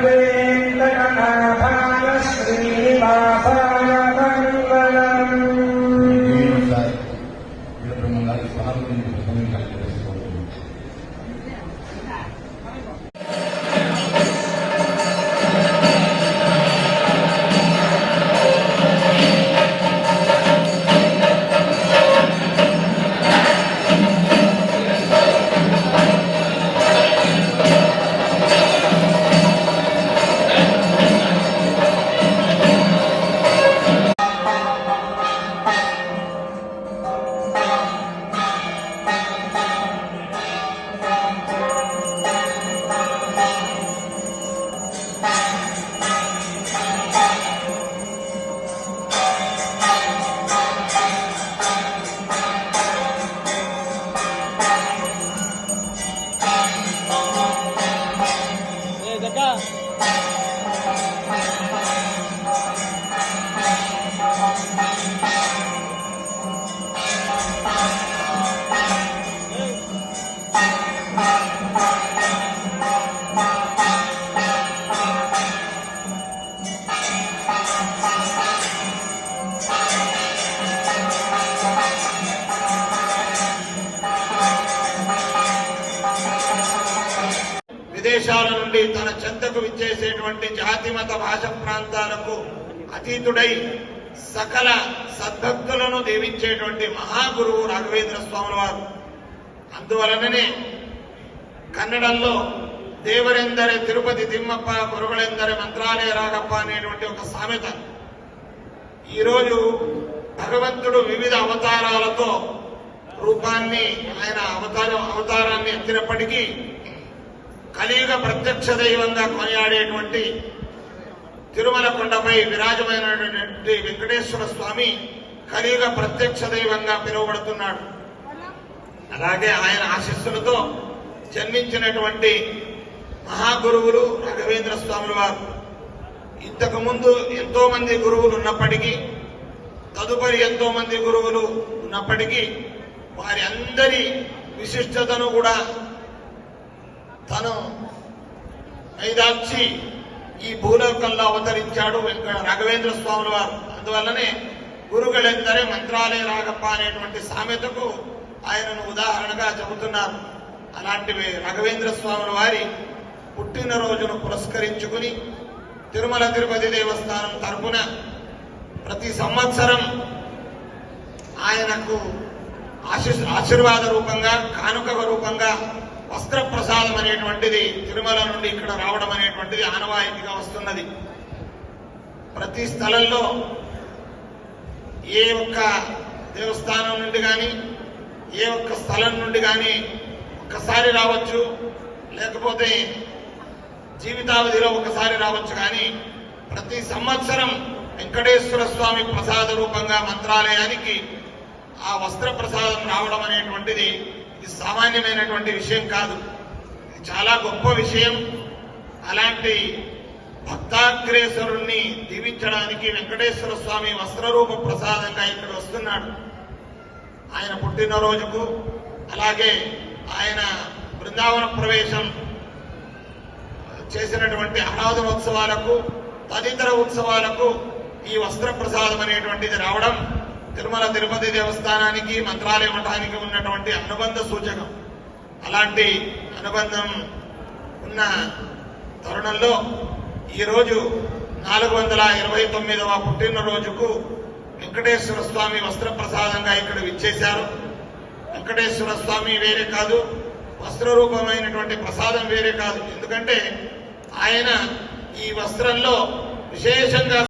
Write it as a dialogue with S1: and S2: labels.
S1: వెంకటనాథాయ శ్రీనివాసాయ మంగళం.
S2: విదేశాల నుండి తన చెంతకు విచ్చేసేటువంటి జాతి మత భాష ప్రాంతాలకు అతీతుడై సకల సద్భక్తులను దీవించేటువంటి మహాగురువు రాఘవేంద్ర స్వాముల వారు. అందువలననే కన్నడంలో దేవరెందరే తిరుపతి తిమ్మప్ప కొరగలెందరే మంత్రాలయ రాగప్ప అనేటువంటి ఒక సామెత. ఈరోజు భగవంతుడు వివిధ అవతారాలతో రూపాన్ని ఆయన అవతారాన్ని ఎత్తినప్పటికీ కలియుగ ప్రత్యక్ష దైవంగా కొనియాడేటువంటి తిరుమల కొండపై విరాజమైనటువంటి వెంకటేశ్వర స్వామి కలియుగ ప్రత్యక్ష దైవంగా పిలువబడుతున్నాడు. అలాగే ఆయన ఆశీస్సులతో జన్మించినటువంటి మహాగురువులు రాఘవేంద్ర స్వాముల వారు. ఇంతకు ముందు ఎంతో మంది గురువులు ఉన్నప్పటికీ, తదుపరి ఎంతో మంది గురువులు ఉన్నప్పటికీ వారి అందరి విశిష్టతను కూడా తను మైదాల్చి ఈ భూలోకంలో అవతరించాడు రాఘవేంద్ర స్వాముల వారు. అందువల్లనే గురుగలెందరే మంత్రాలయ రాగప్ప అనేటువంటి సామెతకు ఆయనను ఉదాహరణగా చెబుతున్నారు. అలాంటి రాఘవేంద్ర స్వాముల వారి పుట్టినరోజును పురస్కరించుకుని తిరుమల తిరుపతి దేవస్థానం తరపున ప్రతి సంవత్సరం ఆయనకు ఆశీర్వాద రూపంగా, కానుక రూపంగా వస్త్ర ప్రసాదం అనేటువంటిది తిరుమల నుండి ఇక్కడ రావడం అనేటువంటిది ఆనవాయితీగా వస్తున్నది. ప్రతి స్థలంలో ఏ ఒక్క దేవస్థానం నుండి కానీ, ఏ ఒక్క స్థలం నుండి కానీ ఒక్కసారి రావచ్చు, లేకపోతే జీవితావధిలో ఒకసారి రావచ్చు. కానీ ప్రతి సంవత్సరం వెంకటేశ్వర స్వామి ప్రసాద రూపంగా మంత్రాలయానికి ఆ వస్త్ర ప్రసాదం రావడం అనేటువంటిది ఇది సామాన్యమైనటువంటి విషయం కాదు. ఇది చాలా గొప్ప విషయం. అలాంటి భక్తాగ్రేసరుణ్ణి దీవించడానికి వెంకటేశ్వర స్వామి వస్త్రరూప ప్రసాదంగా ఇక్కడ వస్తున్నాడు. ఆయన పుట్టినరోజుకు, అలాగే ఆయన బృందావన ప్రవేశం చేసినటువంటి ఆరాధనోత్సవాలకు, తదితర ఉత్సవాలకు ఈ వస్త్ర ప్రసాదం అనేటువంటిది రావడం తిరుమల తిరుపతి దేవస్థానానికి, మంత్రాలయ మఠానికి ఉన్నటువంటి అనుబంధ సూచకం. అలాంటి అనుబంధం ఉన్న తరుణంలో ఈరోజు 429వ పుట్టినరోజుకు వెంకటేశ్వర స్వామి వస్త్ర ప్రసాదంగా ఇక్కడ విచ్చేశారు. వెంకటేశ్వర స్వామి వేరే కాదు, వస్త్రరూపమైనటువంటి ప్రసాదం వేరే కాదు. ఎందుకంటే ఆయన ఈ వస్త్రంలో విశేషంగా